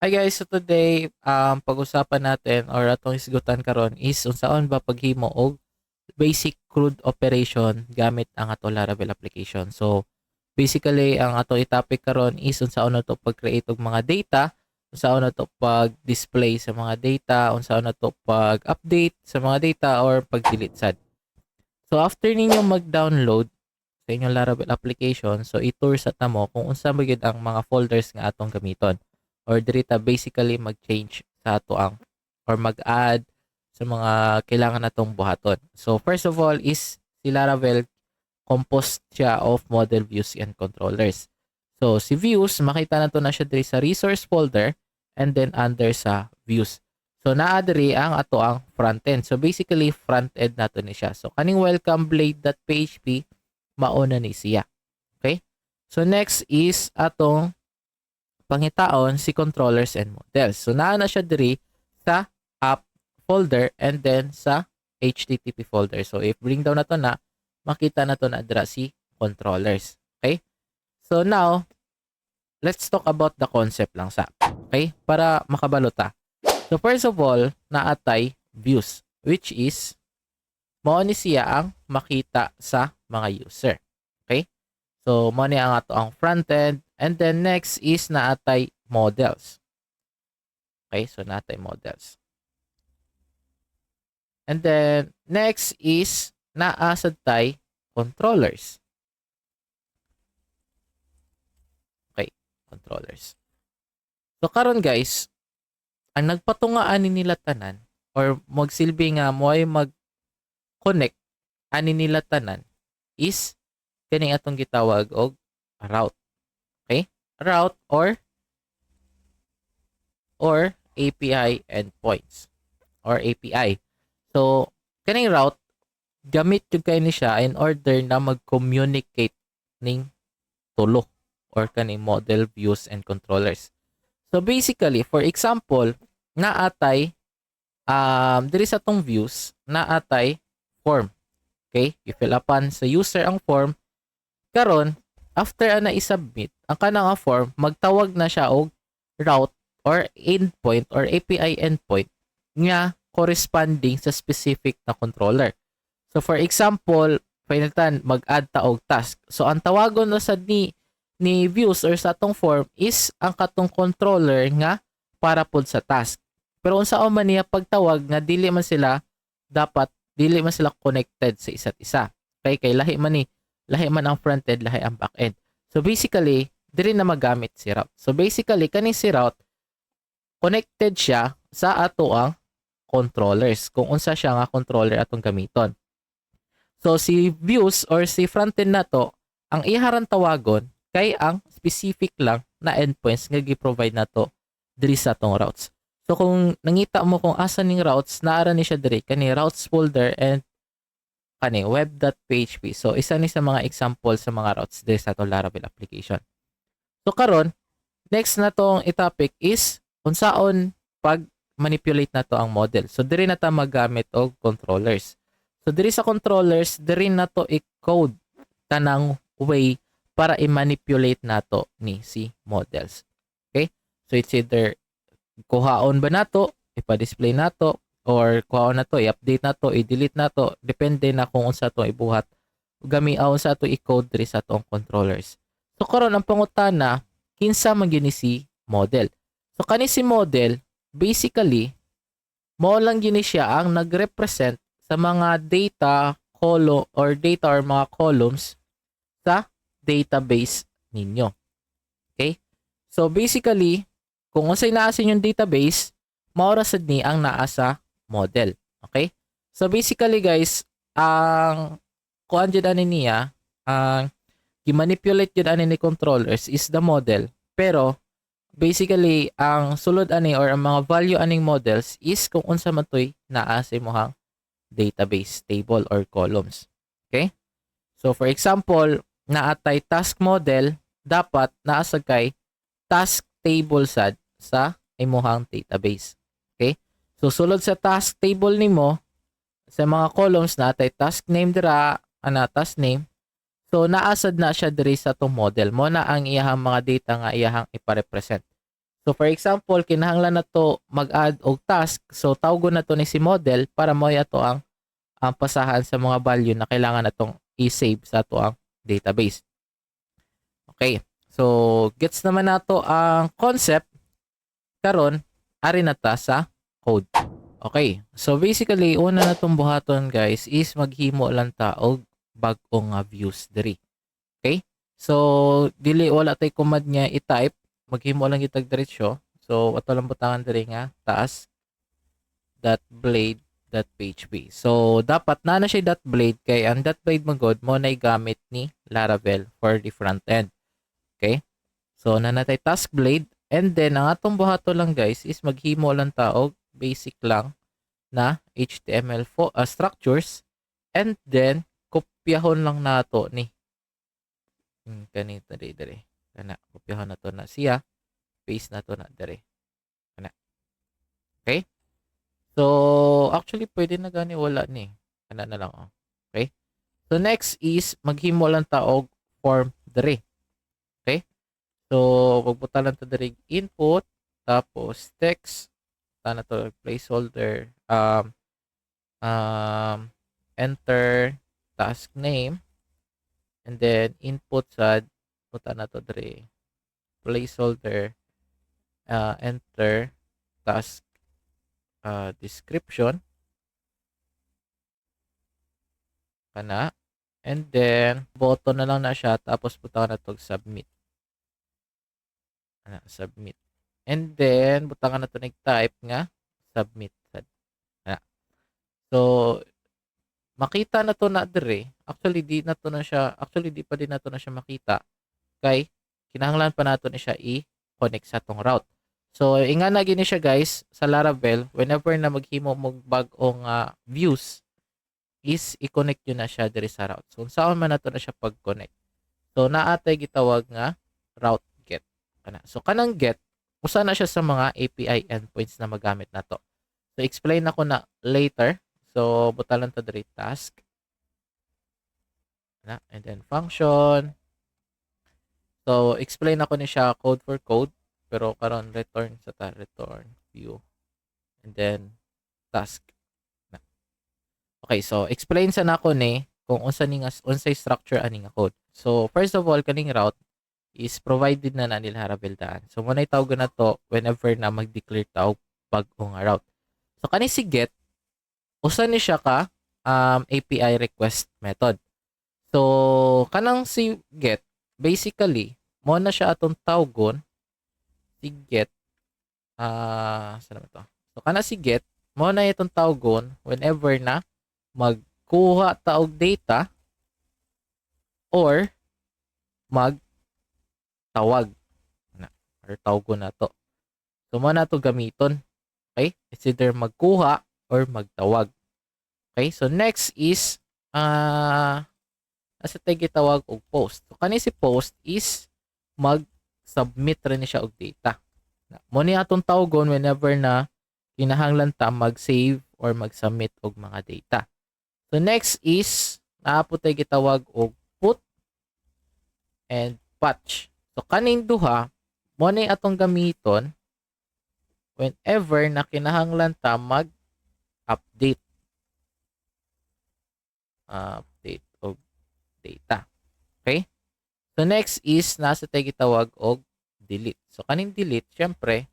Hi guys, so today pag-usapan natin or atong isgutan karon is unsaon ba paghimo og basic crude operation gamit ang ato Laravel application. So basically ang ato i-topic karon is unsaon na to pag-create og mga data, unsaon na to pag-display sa mga data, unsaon na to pag-update sa mga data or pag-delete sad. So after ninyo mag-download sa inyong Laravel application, so i-tour sa tamo kung unsa ba gyud ang mga folders nga atong gamiton or diri ta basically mag-change sa ato ang or mag-add sa mga kailangan natong buhaton. So first of all is si Laravel composed siya of model views and controllers. So si views makita nato na siya diri sa resource folder and then under sa views. So naa diri ang ato ang front end. So basically front end nato ni siya. So kaning welcome blade.php mauna ni siya. Okay? So next is atong pangitaon si controllers and models. So naa na siya diri sa app folder and then sa HTTP folder. So if bring down na to na, makita na to na dira si controllers. Okay? So now, let's talk about the concept lang sa. Okay? Para makabalota. So first of all, naatay views which is mao ni siya ang makita sa mga user. Okay? So mao ni ang ato ang front end and then next is naatay models. Okay? So naatay models. And then next is naasad tay controllers. Okay, controllers. So karon guys, ang nagpatungaan ni nila tanan or magsilbi nga mo ay mag-connect ani nila tanan is kani atong gitawag og route. Okay? Route or API endpoints or API. So kaning route gamit jud kay ni siya in order na mag-communicate ning tulo or kaning model views and controllers. So basically, for example, naatay diri sa tong views, naatay form. Okay? I-fill upan sa user ang form. Karon, after ana i-submit, ang kanang form magtawag na siya og route or endpoint or API endpoint nga corresponding sa specific na controller. So for example, pinalitan mag-add ta og task. So ang tawagon na sad ni views or sa atong form is ang katong controller nga para pod sa task. Pero unsa man niya pagtawag nga dili man sila connected sa isa't isa. Okay, kay lahi man ang front end, lahi ang back end. So basically, diri na magamit si route. So basically kani si route connected siya sa ato ang controllers kung unsa siya nga controller atong gamiton. So si views or si frontend nato, ang iharang tawagon kay ang specific lang na endpoints nga gi-provide nato diri sa tong routes. So kung nangita mo kung asa ning routes, naara ni siya diri kani routes folder and kani web.php. So isa ni sa mga example sa mga routes diri sa atong Laravel application. So karon, next na tong i-topic is unsaon pag manipulate nato ang model. So diri na ta magamit og controllers. So diri sa controllers, diri na to i-code tanang way para i-manipulate nato ni si models. Okay? So it's either kuhaon ba nato, ipa-display nato, or kuhaon nato, i-update nato, i-delete nato, depende na kung unsa to ibuhat. Unsa to i-code diri sa tong controllers. So karon ang pangutana, kinsa man gyud si model. So kani si model, basically mao lang gyud siya ang nagrepresent sa mga data or mga columns sa database ninyo. Okay? So basically, kung unsay naa sa inyong database, mao ra sad ni ang naa sa model. Okay? So basically guys, ang kuan jud ani niya, ang i-manipulate jud ani ni controllers is the model. Pero basically, ang sulod ani or ang mga value aning models is kung unsa man toy naa sa imong database table or columns. Okay? So for example, naatay task model, dapat naa sa kay task table sad sa imong database. Okay? So sulod sa task table nimo sa mga columns naatay task name dira, task name. So naasad na siya diri sa tong model mo na ang iyahang mga data nga iyahang ipa-represent. So for example, kinahanglan na to mag-add og task. So tawgon na to ni si model para mo ato ang pasahan sa mga value na kailangan natong i-save sa ato ang database. Okay. So gets naman nato ang concept karon ari na ta sa code. Okay. So basically una natong buhaton guys is maghimo lang ta og bag-ong views diri. Okay? So dili wala tay command niya i-type, maghimo lang itag diretsyo. So ato lang butangan diri nga task.blade.php. So dapat na siya .blade kay ang .blade magod mo na gamit ni Laravel for the front end. Okay? So nanatay task blade and then ang atong buhato lang guys is maghimo lang ta og basic lang na HTML structures and then kopyahon lang nato ni kanito diri. Kana kopyahon nato na siya, paste nato na diri. Kana. Okay? So actually pwede na gani wala ni. Kana na lang oh. Okay? So next is maghimo lang ta og form diri. Okay? So pagbuta lang ta diri input tapos text na to placeholder enter task name and then input sad puta na to diri placeholder enter task description kana and then button na lang na siya tapos puta na to submit ana submit and then butangan na to nag-type nga submit sad ana. So makita na to na dire actually di pa din nato na siya makita kay kinahanglan pa nato ni siya i-connect sa tong route. So inga na gini siya guys sa Laravel whenever na maghimo mo bag-ong views is i-connect yun na siya dire sa route. So saan man nato na siya pag-connect. So naatay gitawag nga route get kana. So kanang get usa na siya sa mga API endpoints na magamit nato. So explain ako na later. So butalan ta dire task na and then function. So explain ako ni siya code for code pero karon return sa ta return view and then task na. Okay, so explain sa nako ni kung unsay structure ani nga code. So first of all kaning route is provided na nila Laravel daan. So muna itawag na to whenever na mag-declare ta og bag-ong route. So kani si get usa ni siya ka API request method. So kanang si get basically mo na siya atong tawgon si get saan to? So kana si get mo na itong tawgon whenever na magkuha ta og data or magtawag na or tawgon na to. So mo na to gamiton. Okay? It's either magkuha or magtawag. Okay? So next is asa tayo gitawag og post. So kani si post is mag-submit rin siya og data. Mo ni atong tawgon whenever na kinahanglan ta mag-save or mag-submit og mga data. So next is naapo tayo gitawag og put and patch. So kaning duha mo ni atong gamiton whenever na kinahanglan ta mag-update og data. Okay? So next is nasa tayo gitawag og delete. So kaning delete syempre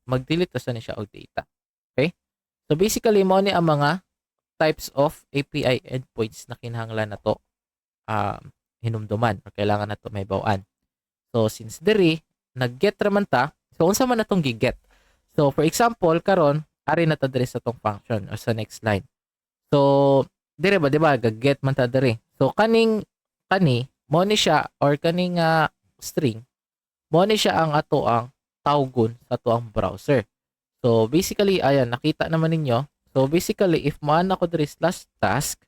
mag-delete ta ni siya og data. Okay? So basically mo ni ang mga types of API endpoints na kinahanglan nato hinumduman or kailangan nato may bawan. So since diri nag-get raman ta, so unsa man natong gi-get. So for example karon ari na ta diri sa tong function or sa next line. So dire ba di ba gag-get man ta diri. So kani mo ni siya or kaning string mo ni siya ang ato ang tawgon sa ato ang browser. So basically ayan nakita naman ninyo. So basically if maan ako diri /task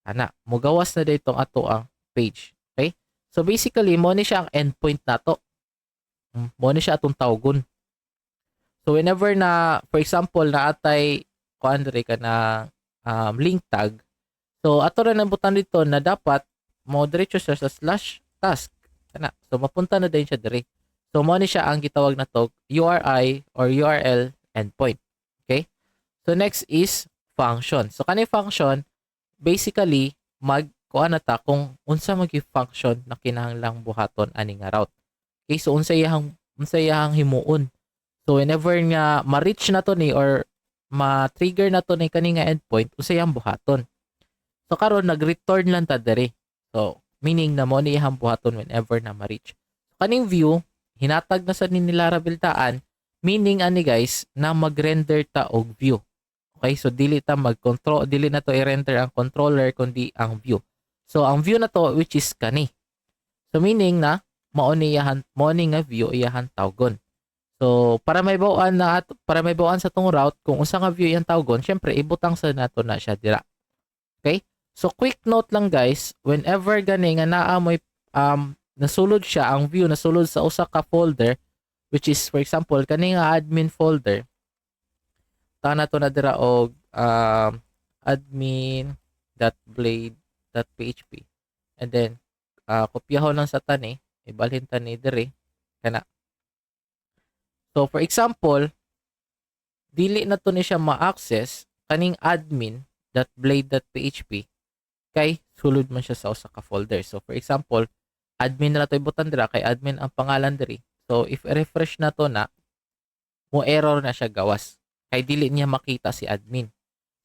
ana mogawas na dito ang ato ang page. Okay? So basically mo ni siya ang endpoint nato. Mo ni siya atong tawgon. So whenever na for example na atay kuan diri ka na link tag. So ato ra nang butang dito na dapat mo diretso siya sa /task. Kana. So mapunta na din siya diri. So mo ni siya ang gitawag na to URI or URL endpoint. Okay? So next is function. So kani function basically kuan na ta kung unsa magi-function na kinahanglang buhaton ani nga route. Okay? So unsa iyang himuon. So whenever nga ma-reach na to ni or ma-trigger na to ni kani nga endpoint, unsa iyang buhaton. So karon nag-return lang ta diri. So meaning na mo ni iyang buhaton whenever na ma-reach. So, kaning view hinatag na sa nilarabiltaan, meaning ani guys na mag-render ta og view. Okay, so dili na to i-render ang controller kundi ang view. So ang view na to which is kani. So meaning na mao ni nga view iyahan tawgon. So para may bawaan sa tong route kung unsa nga view iyang tawgon, syempre ibutang sa nato na siya dira. Okay? So quick note lang guys, whenever gani nga naa mo'y nasulod siya ang view nasulod sa usa ka folder, which is for example kani nga admin folder, tana to na dira og admin.blade.php, and then kopyahon lang sa tani, ibalhin tani diri kana. So for example, dili na to ni siya ma-access kaning admin.blade.php kay sulod man siya sa usa ka folder. So for example, admin na to ibutan dira kay admin ang pangalan diri. So if i-refresh na to na, mo error na siya gawas kay dili niya makita si admin.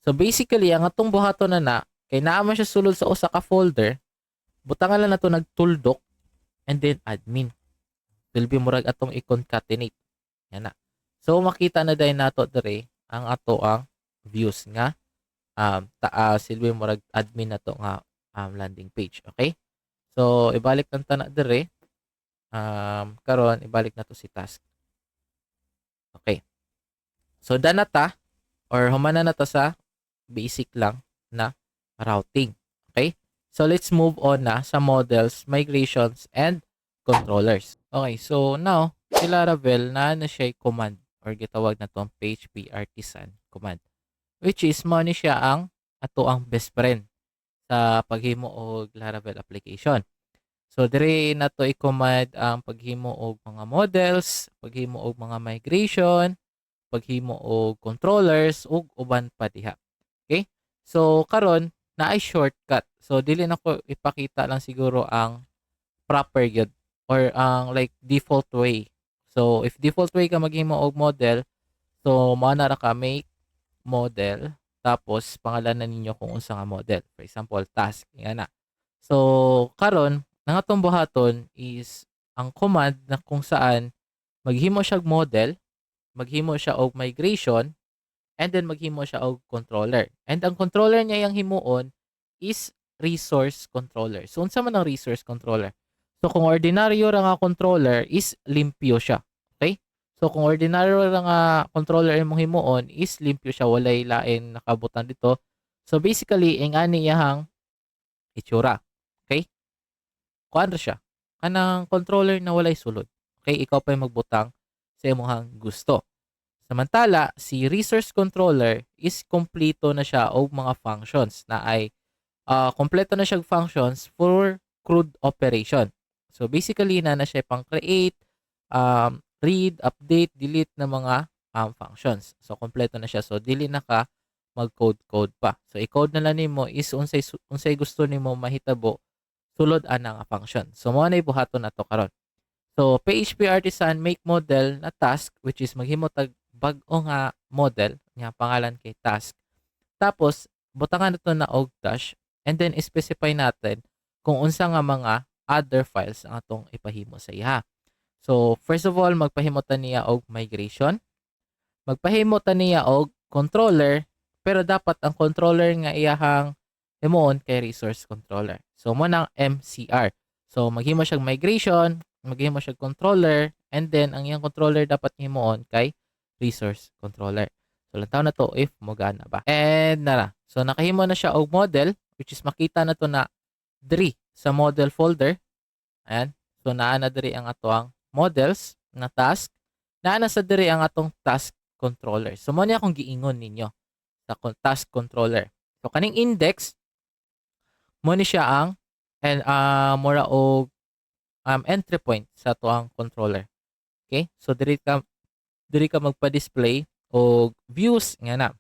So basically ang atong buhaton na kay naa man siya sulod sa usa ka folder, butangan lang nato nagtuldok and then admin. Silbi murag atong i-concatenate. Yan na. So makita na din nato diri ang ato ang views nga silbi murag admin na to nga landing page. Okay? So ibalik lang ta na diri. Karon ibalik na to si task. Okay. So done na ta or humana na ta sa basic lang na routing. Okay? So let's move on na sa models, migrations, and controllers. Okay, so now sila Laravel na siya command or gitawag na tong PHP artisan command, which is mo ni siya ang ato ang best friend sa paghimo og Laravel application. So dire na to i-command ang paghimo og mga models, paghimo og mga migration, paghimo og controllers ug uban pa diha. Okay? So karon na ay shortcut. So dili na ko ipakita lang siguro ang proper gyud or ang like default way. So if default way ka maghimo og model, so mao na ra ka make model tapos pangalanan ninyo kung unsa nga model. For example, task nga na. So karon ang atong buhaton is ang command na kung saan maghimo siya og model, maghimo siya og migration, and then maghimo siya og controller. And ang controller niya yang himuon is resource controller. So unsa man ang resource controller? So kung ordinaryo ra nga controller is limpyo siya. Okay? So kung ordinaryo ra nga controller imong himuon is limpyo siya, walay lain nakabutan dito. So basically ang ani iyang itsura. Okay? Kuan ra siya. Kanang controller na walay sulod. Okay? Ikaw pa magbutang sa imong gusto. Samantala, si resource controller is kompleto na siya og mga functions na ay kompleto na siya functions for CRUD operation. So basically na siya pang create, read, update, delete na mga functions. So kompleto na siya. So dili na ka mag-code pa. So i-code na lang nimo is unsay gusto nimo mahitabo sulod ana nga function. So mo na ibuhaton nato karon. So PHP artisan make model na task which is maghimo tag bag-o nga model nga pangalan kay task. Tapos butangan nato na og dash and then specify natin kung unsa nga mga other files ang atong ipahimo sa iha. So first of all magpahimo ta niya og migration. Magpahimo ta niya og controller, pero dapat ang controller nga iyahang himuon kay resource controller. So mo nang MCR. So maghimo siyang migration, maghimo siyang controller, and then ang iyang controller dapat himuon kay resource controller. So lantaw na to if mogana ba. And nara. So nakahimo na siya og model which is makita na to na diri sa model folder. Ayan. So naa na diri ang atong models na task. Naa na sa diri ang atong task controller. So mo niya akong giingon ninyo sa task controller. So kaning index mo ni siya ang and mura og entry point sa ato ang controller. Okay? So diri ka magpa-display og views nga na.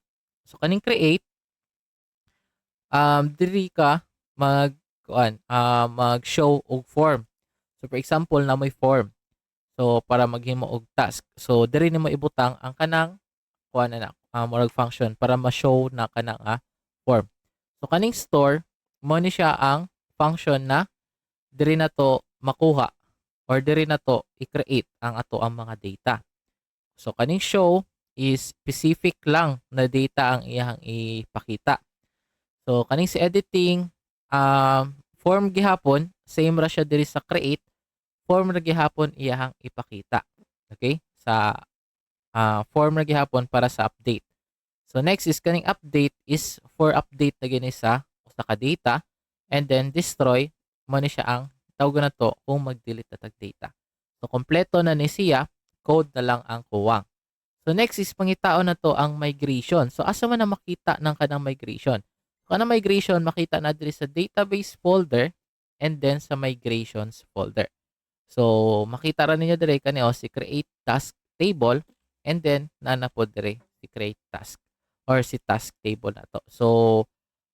So kaning create, diri ka mag-show og form. So for example na may form. So para maghimo og task. So diri nimo ibutang ang kanang kuan na murag function para ma-show na kanang form. So kaning store mo ni siya ang function na diri na to makuha or diri na to i-create ang ato ang mga data. So kaning show is specific lang na data ang iyang ipakita. So kaning si editing form gihapon same ra siya diri sa create, form ra gihapon iyang ipakita. Okay? Sa form ra gihapon para sa update. So next is kaning update is for update na gini sa usa ka data, and then destroy mo ni siya ang tawag na to kung mag-delete na tag data. So kompleto na ni siya, code na lang ang kuwang. So next is pangitaon na to ang migration. So asa man na makita ng kanang migration? Kanang migration makita na diri sa database folder and then sa migrations folder. So makita ra ninyo diri kani si create task table, and then nana po diri si create task or si task table na to. So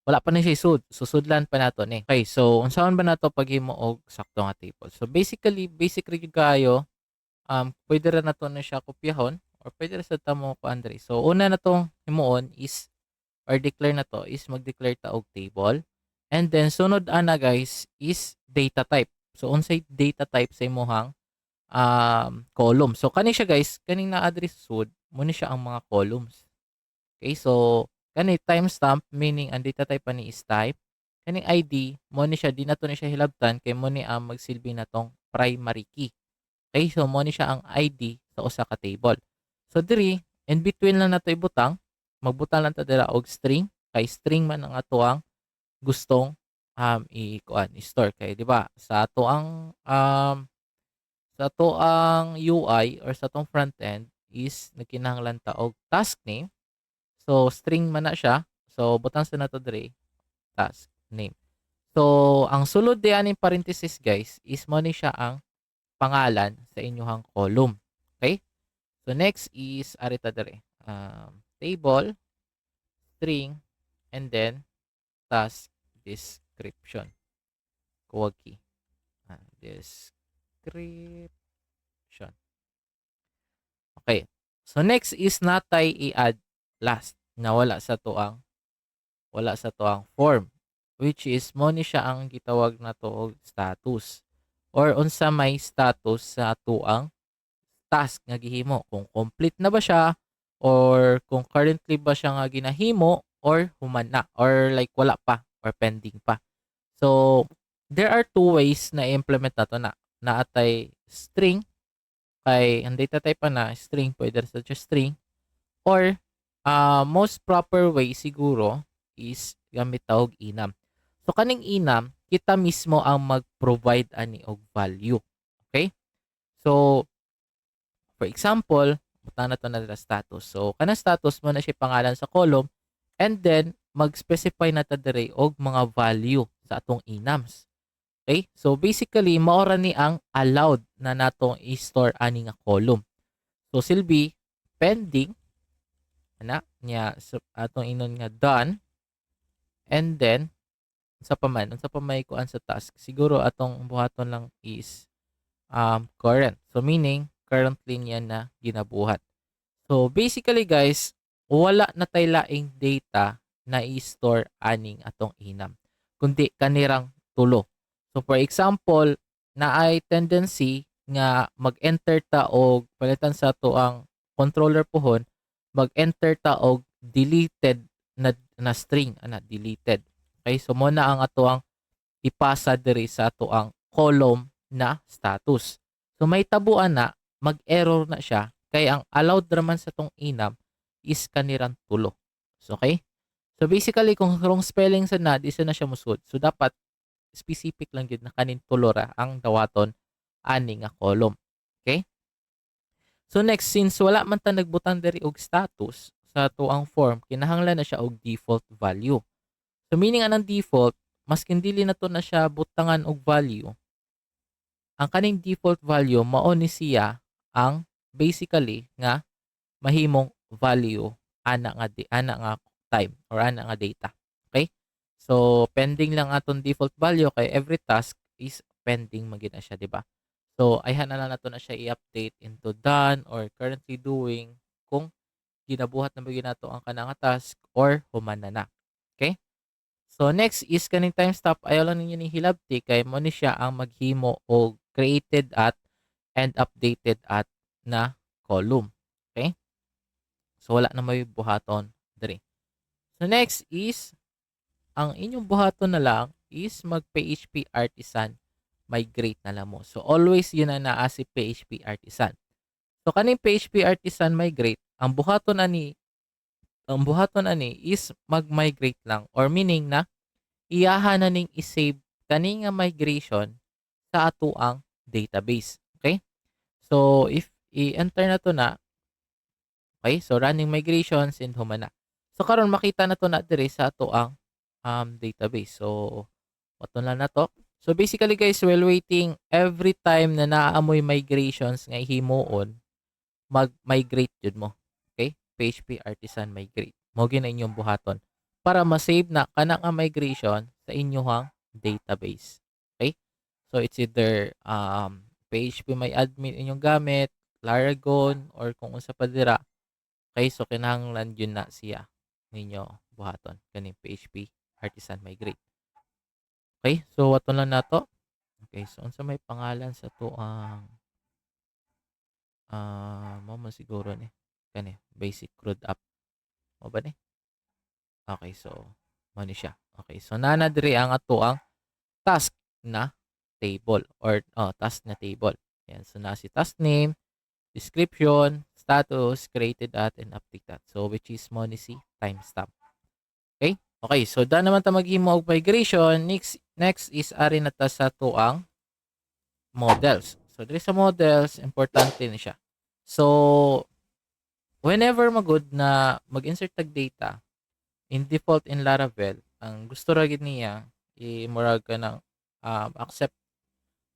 wala pa ni siya susudlan pa nato ni. Okay, so unsaon ba nato paghimo og sakto nga table? So basically basic ra gyud kayo, pwede ra nato na siya kopyahon or pwede ra sa tamo ko Andre. So una na tong himuon is or declare na to is mag-declare ta og table, and then sunod ana guys is data type. So unsay data type sa imong column. So kani siya guys, kaning na-address sud mo ni siya ang mga columns. Okay, so kani timestamp meaning ang data type ani is type. Kaning ID mo ni siya di na to ni siya hilabtan kay mo ni ang magsilbi na tong primary key. Okay, so mo ni siya ang ID sa usa ka table. So diri in between lang nato ibutang, magbutang lang ta dira og string kay string man ang ato ang gustong i-store kay di ba sa ato ang UI or sa atong front end is nagkinahanglan ta og task name. So string man na siya. So butang sa nato diri task name. So ang sulod di aning parenthesis guys is mo ni siya ang pangalan sa inyong column. Okay? So next is arita diri. Table, string, and then task description. Kuwag key. Description. Okay. So next is natay i-add last na wala sa tuang form, which is mo ni siya ang gitawag na to og status or unsa may status sa tuang task nga gihimo, kung complete na ba siya or kung currently ba siya nga ginahimo or human na or like wala pa or pending pa. So there are two ways na i-implement nato na naatay string kay ang data type pa na string, pwede sa string, or most proper way siguro is gamit tawag enum. So kaning enum kita mismo ang mag-provide ani og value. Okay? So for example, butang na to na status. So kana status mo na siya pangalan sa column, and then mag-specify na ta diri og mga value sa atong enums. Okay? So basically mao ra ni ang allowed na natong i-store ani nga column. So silbi pending ana nya atong inon nga done, and then unsa pa may kuan sa task, siguro atong buhaton lang is current. So meaning currently niya na ginabuhat. So basically guys, wala na tay laing data na i-store aning atong enum kundi kanirang tulo. So for example, naay tendency nga mag-enter ta og palitan sa to ang controller pohon, mag-enter ta og deleted na string ana deleted. Okay, so mo na ang ato ang ipasa diri sa ato ang column na status. So may tabuan na mag-error na siya kay ang allowed raman sa tong enum is kanirang tulo. So, okay? So basically kung wrong spelling sa na, isa na siya musud. So dapat specific lang gyud na kanin tulo ra ang dawaton ani nga column. Okay? So next, since wala man ta nagbutang diri og status sa ato ang form, kinahanglan na siya og default value. So meaning anang default, maskin dili na to na siya butangan og value, ang kaning default value mao ni siya ang basically nga mahimong value ana nga time or ana nga data. Okay? So pending lang aton default value kay every task is pending magina siya, di ba? So ayhan na lang nato na siya i-update into done or currently doing kung ginabuhat na ba nato ang kana nga task or human na. Okay? So next is kaning time stop ayaw lang ninyo ni hilabti kay mo ni siya ang maghimo og created at and updated at na column. Okay? So wala na may buhaton diri. So next is ang inyong buhaton na lang is mag PHP artisan migrate na lang mo. So always yun na naa si PHP artisan. So kaning PHP artisan migrate ang buhaton ani is mag-migrate lang or meaning na iyaha na ning i-save kani nga migration sa ato ang database. Okay? So if i-enter na to na, okay? So running migrations and humana. So karon makita na to na diri sa ato ang database. So ato na to. So basically guys, while waiting, every time na naamoy migrations nga himuon, mag-migrate jud mo. Okay? PHP artisan migrate. Mo na inyong buhaton para ma-save na kana nga migration sa inyong database. Okay? So it's either PHP may admin inyong gamit, Laragon or kung unsa pa dira. Okay? So kinahanglan yun na siya ninyo buhaton kaning PHP artisan migrate. Okay? So ato lang nato. Okay, so unsa may pangalan sa to ang mao man siguro ni kani basic crude app. Mo ba ni? Okay, so mao ni siya. Okay, so nana diri ang ato ang task na table or task na table. Yan, so na si task name, description, status, created at, and update at. So which is mo ni si timestamp. Okay? Okay, so da naman ta maghimo og migration. Next is ari na ta sa to ang models. So diri sa models, importante ni siya. So whenever magud na mag-insert tag data, in default in Laravel, ang gusto ra gid niya i-murag ka ng accept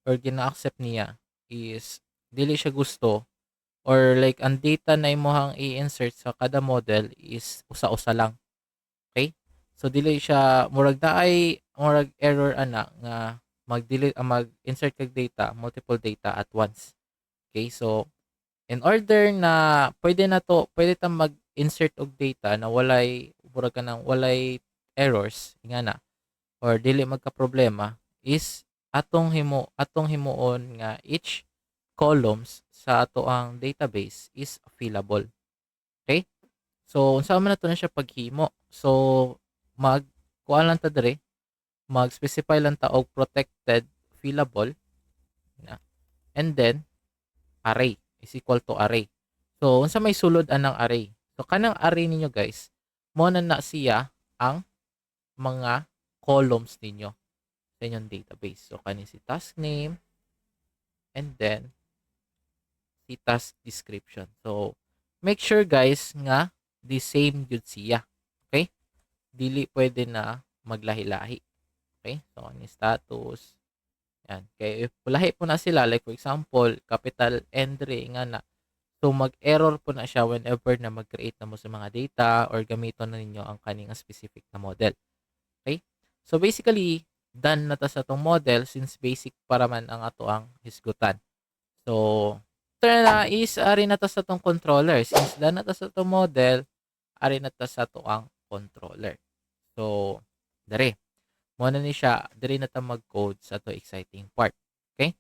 or gina-accept niya is dili siya gusto or like ang data na imong i-insert sa kada model is usa-usa lang. Okay? So dili siya murag naay murag error ana nga mag-insert kag data, multiple data at once. Okay? So in order na pwede ta mag-insert og data na walay murag kanang walay errors nga na or dili magka problema is atong himuon nga each columns sa ato ang database is fillable. Okay? So unsa man nato na siya paghimo. So kuan lang ta dire, mag-specify lang ta og protected fillable na. And then array is equal to array. So unsa may sulod anang array. So kanang array ninyo guys, mo na siya ang mga columns ninyo sa inyong database. So kani si task name and then si task description. So make sure guys nga the same jud siya. Okay? Dili pwede na maglahi-lahi. Okay? So kani status. Yan. Kaya if lahi po na sila, like for example, capital Andre nga na. So mag-error po na siya whenever na mag-create na mo sa mga data or gamiton na ninyo ang kaning specific na model. Okay? So basically, done na ta sa itong model since basic para man ang ato ang hisgutan. So, turn na is ari na ta sa itong controller. Since done na ta sa itong model, ari na ta sa ito ang controller. So, dari. Muna ni siya, dari na ta mag-code sa ito exciting part. Okay?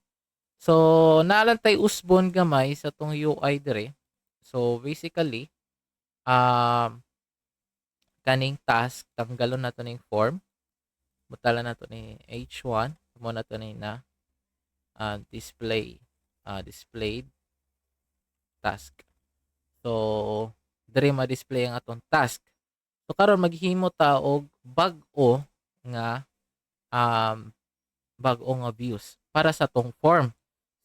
So, naalantay usbon gamay sa itong UI dari. So, basically, kaning task, tanggalon na ito ng form. Butala na ito ni H1. Muna ito na displayed task. So, diri ma-display ang atong task. So, karon maghimo ta og bag-o nga views para sa tong form.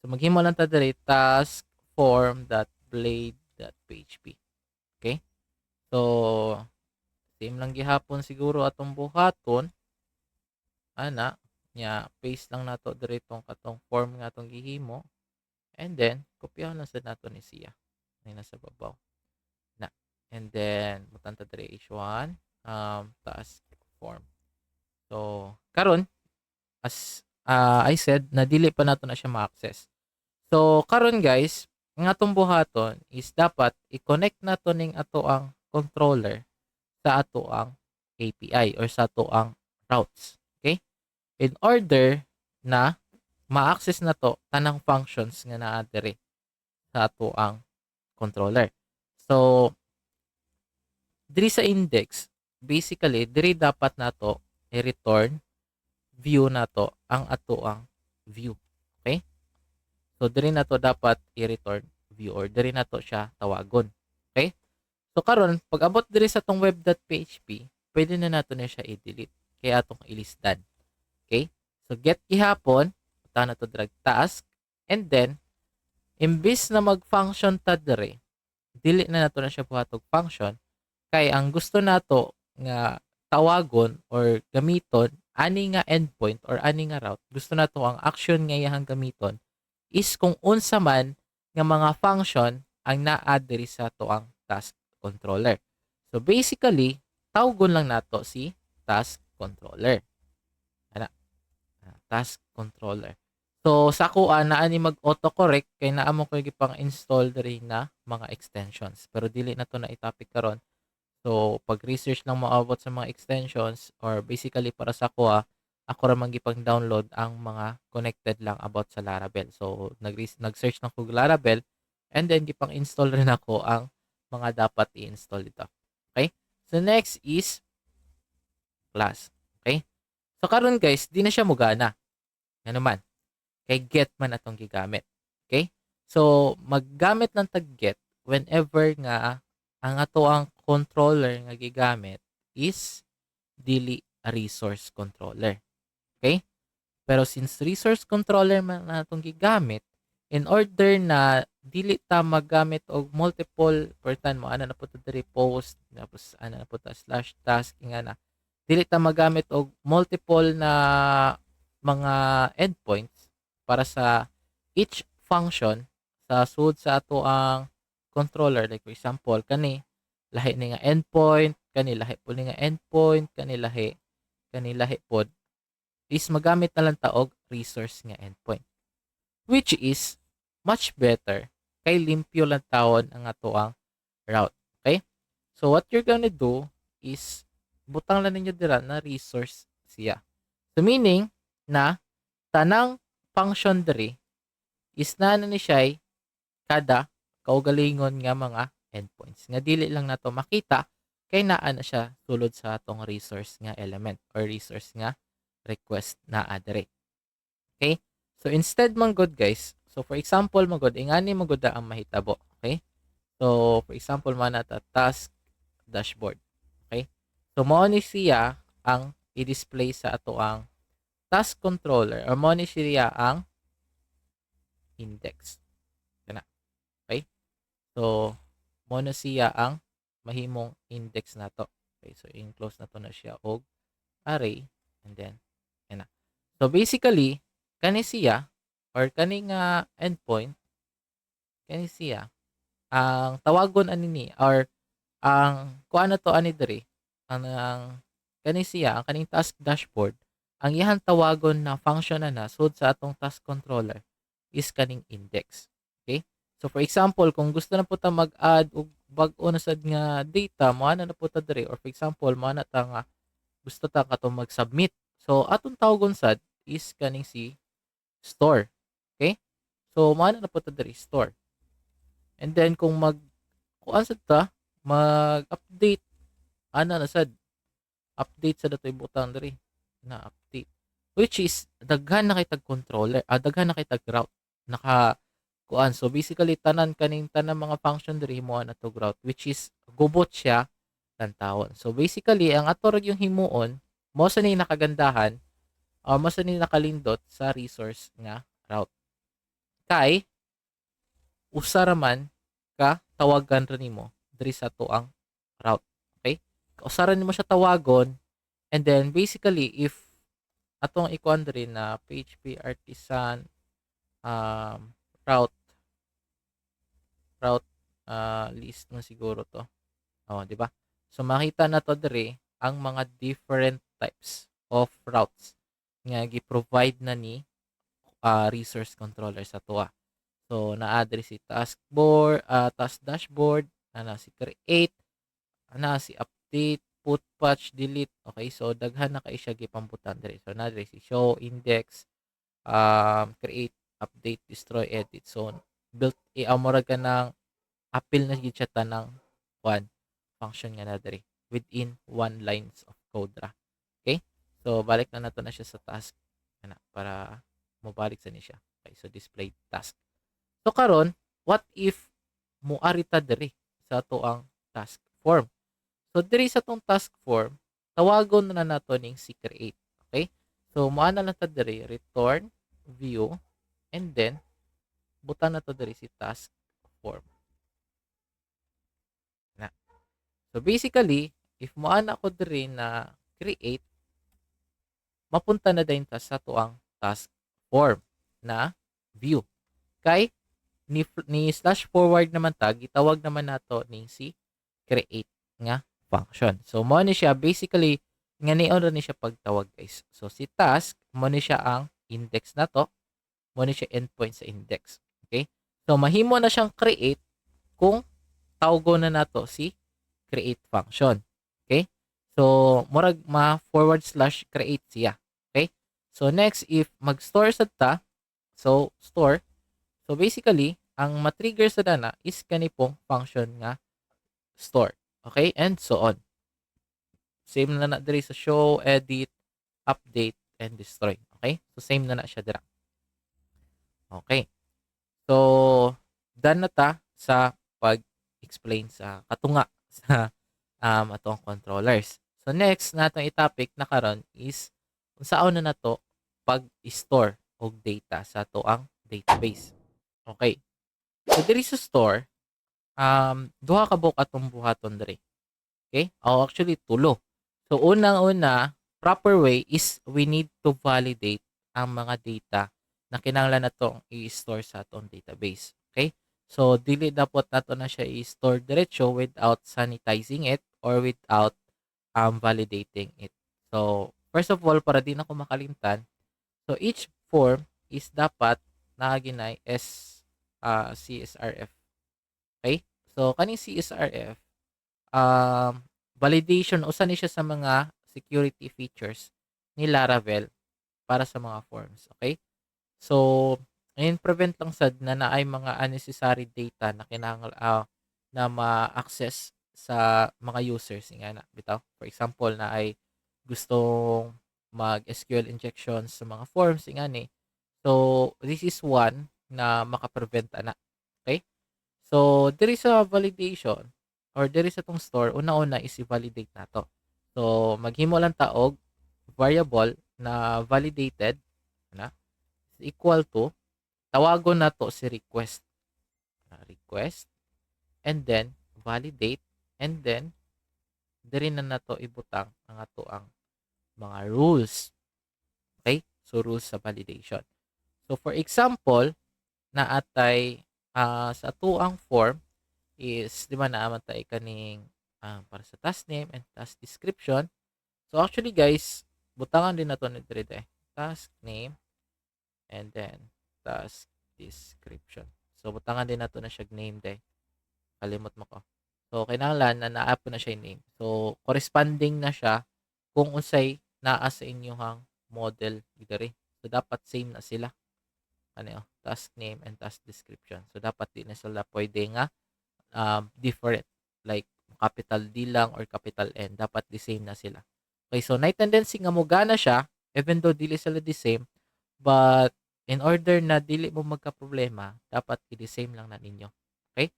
So, maghimo lang ta diri task form.blade.php. Okay? So, same lang gihapon siguro atong buhaton. Ana, nya paste lang nato diri tong katong form nga atong gihimo, and then kopyahan lang sad nato ni siya ni nasa babaw na. And then butang ta diri h1 task form. So karon, as I said, na dili pa nato na siya ma-access. So karon guys, ang atong buhaton is dapat i-connect nato ning ato ang controller sa ato ang API or sa ato ang routes. Okay? In order na ma-access na to tanang functions nga naa diri sa ato ang controller. So diri sa index, basically diri dapat nato i-return view nato ang ato ang view. Okay? So diri nato dapat i-return view or diri nato siya tawagon. Okay? So karon pag abot diri sa tong web.php, pwede na nato na siya i-delete kaya atong ilisdan. Okay? So get gihapon, punta na to drag task, and then imbis na mag-function ta diri, dili na nato na siya buhatog function kay ang gusto nato nga tawagon or gamiton ani nga endpoint or ani nga route, gusto nato ang action nga iyang gamiton is kung unsa man nga mga function ang naa diri sa toang task controller. So basically, tawagon lang nato si task controller. Ana, task controller. So sa kuha naa ni mag autocorrect kay naa mo koy gipang install diri na mga extensions. Pero dili na to na i-topic karon. So pag research lang mo abot sa mga extensions or basically para sa kuha, ako ra man gipang download ang mga connected lang about sa Laravel. So nag-search lang ko Laravel, and then gipang install rin ako ang mga dapat i-install dito. Okay? So next is class. Okay? So karon guys, di na siya mugana. Ano man? Kay get man atong gigamit. Okay? So maggamit ng tag get whenever nga ang ato ang controller nga gigamit is dili a resource controller. Okay? Pero since resource controller man natong gigamit, in order na dili ta magamit og multiple pertan mo ana na po diri post tapos ana na po ta slash task nga na dili ta magamit og multiple na mga endpoints para sa each function sa sud sa ato ang controller. Like for example kani lahi ni nga endpoint, kani lahi po ni nga endpoint, kani lahi pod is magamit na lang ta og resource nga endpoint, which is much better kay limpyo lang tawon ang ato ang route. Okay? So what you're gonna do is butang lang ninyo dira na resource siya. So meaning na tanang function diri is na ni siya kada kaugalingon nga mga endpoints. Nga dili lang nato makita kay naa na siya sulod sa atong resource nga element or resource nga request na diri. Okay? So instead man good guys, so for example man good ingani man good ang mahitabo. Okay? So for example man nata task dashboard. Okay? So mao ni siya ang i-display sa ato ang task controller or mao ni siya ang index. Kana. Okay? So mao na siya ang mahimong index nato. Okay? So i-close nato na siya og array, and then yana. So basically kani siya or kani nga endpoint, kani siya ang tawagon ani ni or ang kuan na to ani diri ang kani siya ang kaning task dashboard, ang iyang tawagon na function na sud sa atong task controller is kaning index. Okay? So for example, kung gusto na po ta mag-add og bag-o na sad nga data, mo na po ta diri, or for example, mo na ta nga gusto ta katong mag-submit. So atong tawagon sad is kaning si store. Okay? So mo na po ta diri store. And then kung kuan sad ta mag-update ana na sad update sa datoy butang diri na update, which is daghan na kay tag controller, daghan na kay tag route naka kuan. So basically tanan kaning tanang mga function diri himuan ato route, which is gubot siya tantawon. So basically ang ato ra yung himuon mo sa ni nakagandahan o mo sa ni nakalindot sa resource nga route kay usa ra man ka tawagan ra nimo diri sa tuang route. Okay? Usa ra nimo siya tawagon, and then basically if atong ikuan diri na PHP artisan route route list na siguro to. Oh, di ba? So makita na to diri ang mga different types of routes nga gi-provide na ni resource controller sa tuwa. So naa diri si task dashboard, ana si create, ana si update, put, patch, delete. Okay, so daghan na kay siya gipambutan diri. So na diri si show, index, create, update, destroy, edit. So built amora ka ng apil na gid siya tanang one function nga na diri within one lines of code ra. Okay? So balik na nato na siya sa task ana para mobalik sa ni siya. Okay, so display task. So karon, what if moari ta diri sa ato ang task form? So diri sa tong task form, tawagon na nato ning si create. Okay? So moana lang ta diri return view and then butang na to diri si task form. Na. So basically, if moana ko diri na create, mapunta na din ta sa tuang task form na view. Kay ni slash forward naman tag gitawag naman nato ning si create nga function. So mo ni siya basically nga nion ni siya pagtawag guys. So si task mo ni siya ang index nato, mo ni siya endpoint sa index. Okay? So mahimo na siyang create kung tawgon na nato si create function. Okay? So murag ma / create siya. Okay? So next if mag-store sad ta, so store. So basically, ang matrigger sa dana is kani pong function nga store. Okay? And so on. Same na na diri sa show, edit, update, and destroy. Okay? So same na na siya dira. Okay. So done na ta sa pag-explain sa katunga sa atong controllers. So next natong i-topic na karon is unsaon na nato pag-store og data sa ato ang database. Okay. So diri sa store, duha ka buok atong buhaton diri. Okay? Oh, actually tulo. So unang-una, proper way is we need to validate ang mga data na kinahanglan natong i-store sa atong database. Okay? So dili dapat nato na siya i-store diretso without sanitizing it or without validating it. So first of all, para di na ko makalimtan, so each form is dapat nakaginay as CSRF. Okay? So kaning CSRF, validation usa ni siya sa mga security features ni Laravel para sa mga forms. Okay? So in prevent lang sad na naay mga unnecessary data na na ma-access sa mga users nga na bitaw. For example, na ay gustong mag SQL injections sa mga forms nga ni. So this is one na makaprevent ana. Okay? So diri sa validation or diri sa tong store, una-una is i-validate nato. So maghimo lang ta og variable na validated na equal to tawagon nato si request. Request and then validate and then diri na nato ibutang ang ato ang mga rules. Okay? So rules sa validation. So for example, naatay sa atuang form is di ba naamatay kaning para sa task name and task description. So actually guys, butangan din nato ni diri task name and then task description. So butangan din nato na siya name kalimot mo ko. So kinahanglan na naa po na siya name. So corresponding na siya kung unsay naa sa inyong model diri. So dapat same na sila. Ano task name and task description. So dapat di na sila pwede nga different like capital D lang or capital N. Dapat the same na sila. Okay, so na tendency nga mo gana siya even though dili sila the same, but in order na dili mo magka-problema, dapat i-the same lang na ninyo. Okay?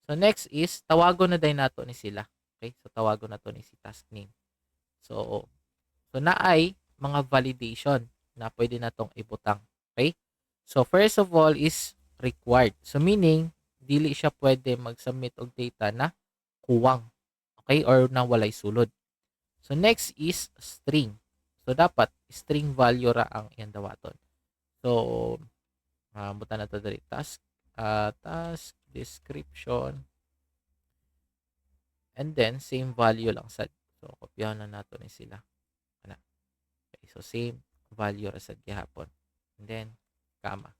So next is tawagon na din nato ni sila. Okay? So tawagon nato ni si task name. So naay mga validation na pwede natong ibutang. Okay? So first of all is required. So meaning dili siya pwede mag-submit og data na kuwang. Okay? Or na walay sulod. So next is string. So dapat string value ra ang iyang dawaton. So buta na to diri task description and then same value lang sad. So kopyahan na nato ni sila. Ana. Okay, so same value ra sad gihapon. And then comma.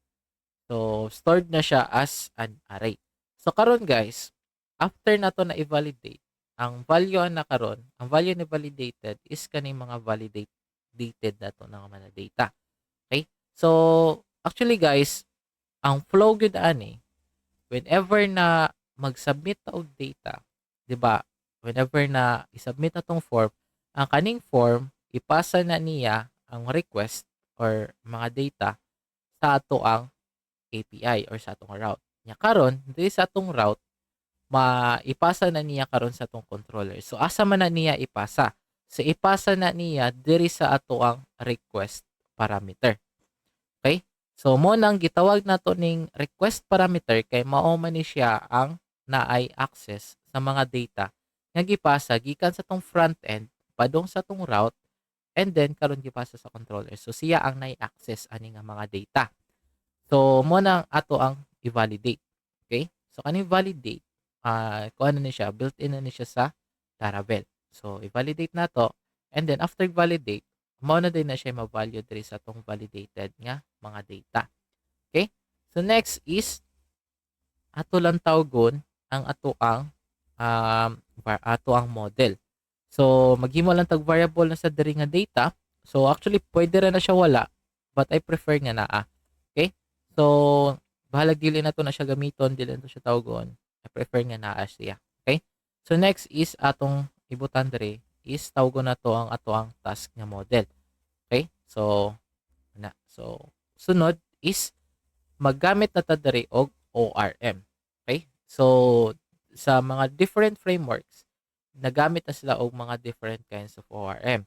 So stored na siya as an array. So karon guys, after nato na i-validate, ang value na karon, ang value ni validated is kaning mga validated nato ng mga data. Okay? So actually guys, ang flow gyud ani whenever na mag-submit ta og data, 'di ba? Whenever na i-submit atong form, ang kaning form ipasa na niya ang request or mga data sa ato ang API or sa atong route. Nya karon, diri sa atong route, maipasa na niya karon sa atong controller. So asa man na niya ipasa? So ipasa na niya diri sa ato ang request parameter. Okay? So mo nang gitawag nato ning request parameter kay mao man ni siya ang naay access sa mga data nga gipasa gikan sa tong front end padung sa tong route and then karon gipasa sa controller. So siya ang naay access ani nga mga data. So mo nang ato ang i-validate. Okay? So kaning validate kuan na ni siya, built-in na ni siya sa Laravel. So i-validate nato and then after validate mao na din na siya ma-value diri sa tong validated nga mga data. Okay? So next is ato lang tawgon ang ato ang model. So maghimo lang tag variable na sa diri nga data. So actually pwede ra na siya wala but I prefer nga naa. Okay? So bahalag dili na to na siya gamiton, dili na to siya tawgon. I prefer nga naa siya. Okay? So next is atong ibutan diri is tawgon na to ang ato ang task nga model. Okay? So na. So sunod is maggamit na ta diri og ORM. Okay? So sa mga different frameworks, nagamit na sila og mga different kinds of ORM.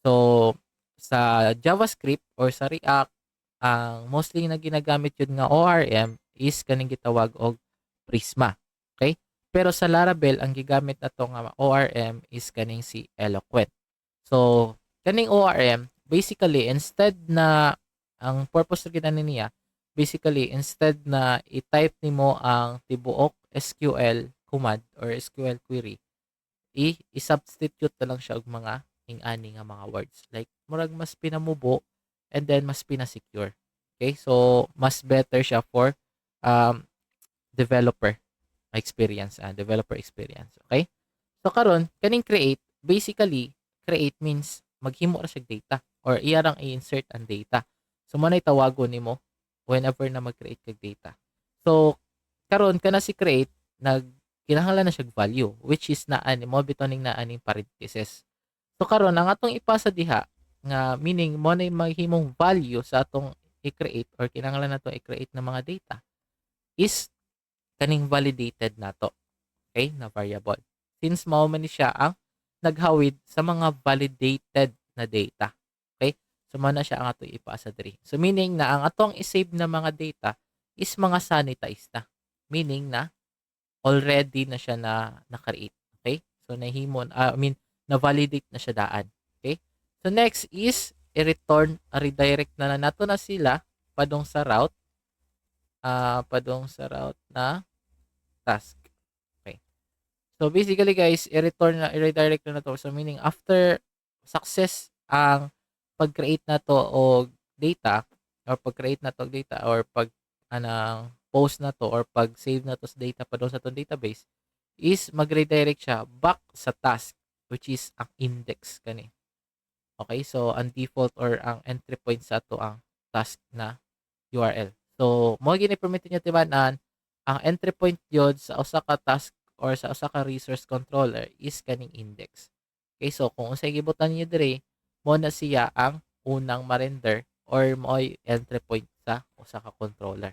So sa JavaScript or sa React, ang mostly na ginagamit yun nga ORM is kaning gitawag og Prisma. Okay? Pero sa Laravel, ang gigamit na to nga ORM is kaning si Eloquent. So, kaning ORM, basically, instead na, ang purpose na niya, basically, instead na i-type nimo ang tibuok SQL command or SQL query, i-substitute na lang siya og mga ing-ani nga mga words. Like, murag mas pinamubo and then mas pinasecure. Okay? So, mas better siya for um, developer developer experience. Okay? So, karon kaning create, basically, create means maghimo ra siya data or iyarang i-insert ang data. So, manay tawagon nimo whenever na mag-create kag data. So, karon kana si create, kinahanglan na siya value, which is naa ni mo bitoning naa ning parenthesis. So karon ang atong ipasa diha nga meaning mo na maghimong value sa atong i-create or kinahanglan nato i-create ng mga data is kaning validated nato, okay, na variable. Since mao man ni siya ang naghawid sa mga validated na data. Okay? So mao na siya ang ato ipasa diri. So meaning na ang atong i-save na mga data is mga sanitized na. Meaning na already na siya na create. Okay? So nahimon na-validate na siya daan. Okay? So next is redirect na nato na sila padung sa route na task. Okay. So basically guys, i-redirect na to. So meaning after success ang pag-create na to og data or pag-create na to og data or anang post na to or pag-save na to sa data padung sa tong database is mag-redirect siya back sa task which is ang index kani. Okay, so ang default or ang entry point sa ato ang task na URL. So mo gini permit niya tibanan ang entry point yun sa usa ka task or sa usa ka resource controller is kaning index. Okay, so kung unsay gibutan niyo diri, mo na siya ang unang ma-render or mo'y entry point sa usa ka controller.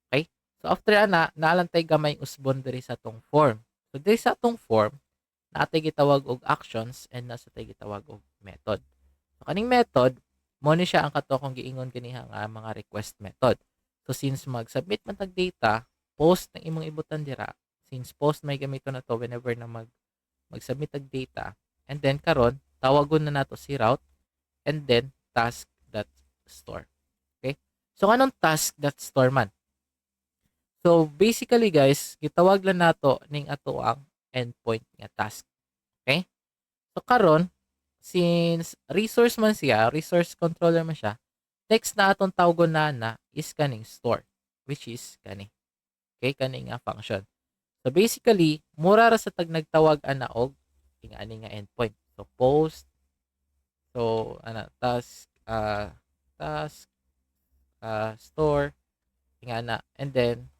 Okay? So after ana, naalantay gamay usbon diri sa tong form. So diri sa tong form, natay gitawag og actions and nasa tay gitawag og method. So kaning method mo ni siya ang kato kung giingon kaniha nga mga request method. So since mag-submit man tag data, post ng imong ibutan dira, since post may gamiton na to whenever na mag-submit tag data, and then karon tawagon na nato si route and then task.store. Okay? So anong task.store man? So basically guys, gitawag lang nato ning ato ang endpoint nga task. Okay? So karon, since resource man siya, resource controller man siya, next na atong tawagon na is kaning store, which is kani. Okay, kani nga function. So basically, mura ra sa tag nagtawag ana og ingani nga endpoint. So post, so task store ingana, and then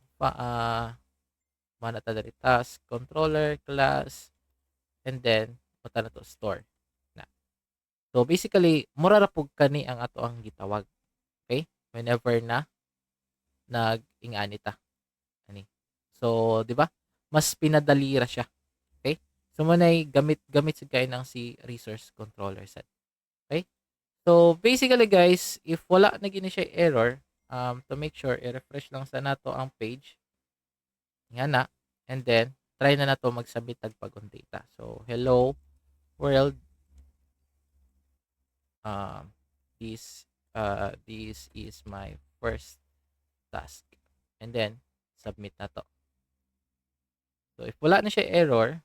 mana ta diri task controller class, and then punta na to store na. So basically, mura ra pug kani ang ato ang gitawag. Okay? Whenever na nag-ingani ta. Ani. So, di ba? Mas pinadali ra siya. Okay? So, manay gamit sa kay ng si resource controller set. Okay? So, basically guys, if wala na gini siya error, to make sure, i-refresh lang sa nato ang page. Nga na. And then, try na nato mag-submit tagpagong data. So, hello world. This is my first task. And then, submit na to. So, if wala na siya error,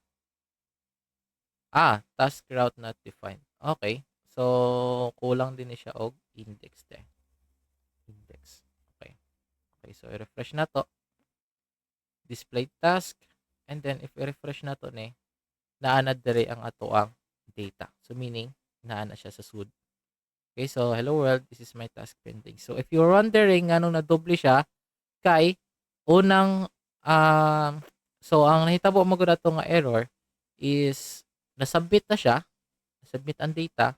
task route not defined. Okay. So, kulang din siya og index there. Index. Okay. Okay, so i-refresh na to. Display task. And then, if i-refresh na to naanad diri ang ato ang data. So, meaning, naana siya sa SUD. Okay, so, hello world, this is my task pending. So, if you're wondering anong nadoble siya, kay, unang, so, ang nahitabo mo gud ato nga error is, nasubmit na siya, nasubmit ang data,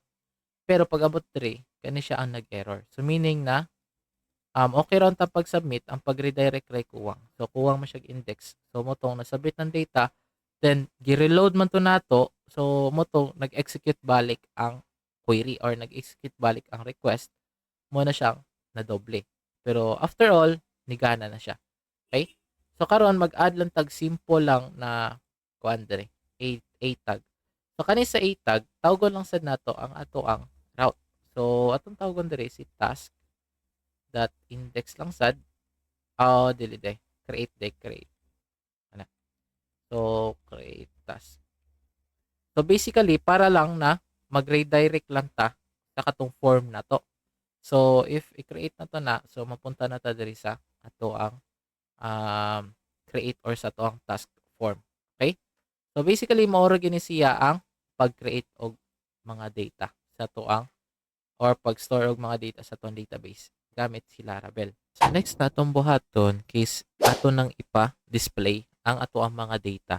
pero pag abot diri, kani siya ang nag-error. So, meaning na, okay ron ta pag-submit, ang pag-redirect ray kuwang. So, kuwang mo siya index. So, motong nasubmit ng data, then, gi-reload man to nato, so, motong nag-execute balik ang query or nag-execute balik ang request, mo na siyang nadoble. Pero, after all, nigana na siya. Okay? So, karon mag-add lang tag simple lang na kuan diri, a tag. So, kani sa a tag, tawagon lang sad nato ang ato ang route. So, atong tawagon diri si task dot index lang sad. Dili day. Create. Ana. So, create task. So, basically, para lang na mag-redirect lang ta sa katong form na to. So, if i-create na to na, so, mapunta na ta diri sa ato ang create or sa to ang task form. Okay? So, basically, maura gini siya ang pag-create og mga data sa to ang or pag-store og mga data sa tong database gamit si Laravel. So, next natong buhaton case ato nang ipa-display ang ato ang mga data